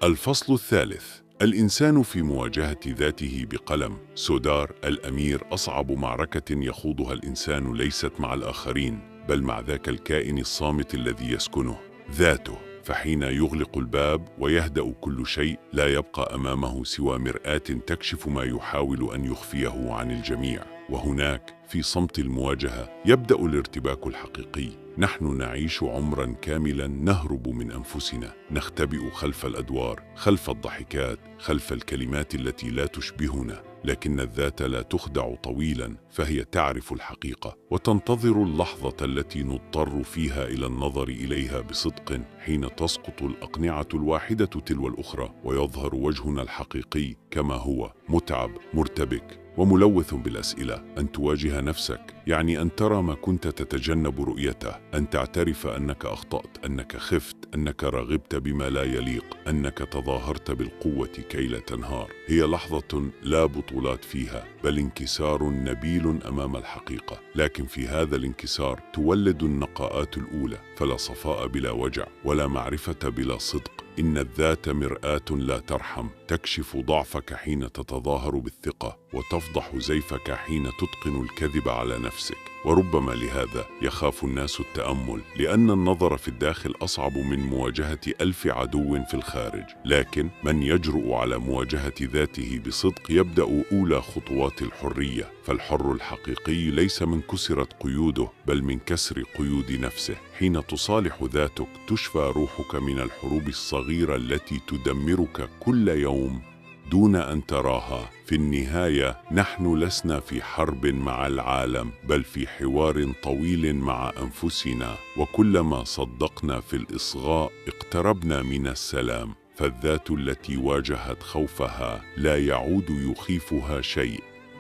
الفصل الثالث: الإنسان في مواجهة ذاته بقلم. سودار الأمير: أصعب معركة يخوضها الإنسان ليست مع الآخرين، بل مع ذاك الكائن الصامت الذي يسكنه، ذاته. فحين يغلق الباب ويهدأ كل شيء، لا يبقى أمامه سوى مرآة تكشف ما يحاول أن يخفيه عن الجميع. وهناك في صمت المواجهة يبدأ الارتباك الحقيقي. نحن نعيش عمراً كاملاً نهرب من أنفسنا، نختبئ خلف الأدوار، خلف الضحكات، خلف الكلمات التي لا تشبهنا. لكن الذات لا تخدع طويلاً، فهي تعرف الحقيقة وتنتظر اللحظة التي نضطر فيها إلى النظر إليها بصدق، حين تسقط الأقنعة الواحدة تلو الأخرى ويظهر وجهنا الحقيقي كما هو: متعب، مرتبك وملوث بالأسئلة. أن تواجه نفسك يعني أن ترى ما كنت تتجنب رؤيته، أن تعترف أنك أخطأت، أنك خفت، أنك رغبت بما لا يليق، أنك تظاهرت بالقوة كي لا تنهار. هي لحظة لا بطولات فيها، بل انكسار نبيل أمام الحقيقة. لكن في هذا الانكسار تولد النقاءات الأولى، فلا صفاء بلا وجع، ولا معرفة بلا صدق. إن الذات مرآة لا ترحم، تكشف ضعفك حين تتظاهر بالثقة، وتفضح زيفك حين تتقن الكذب على نفسك. وربما لهذا يخاف الناس التأمل، لأن النظر في الداخل أصعب من مواجهة 1000 عدو في الخارج. لكن من يجرؤ على مواجهة ذاته بصدق يبدأ أولى خطوات الحرية. فالحر الحقيقي ليس من كسرت قيوده، بل من كسر قيود نفسه. حين تصالح ذاتك تشفى روحك من الحروب الصغيرة التي تدمرك كل يوم دون أن تراها. في النهاية نحن لسنا في حرب مع العالم، بل في حوار طويل مع أنفسنا، وكلما صدقنا في الإصغاء اقتربنا من السلام. فالذات التي واجهت خوفها لا يعود يخيفها شيء،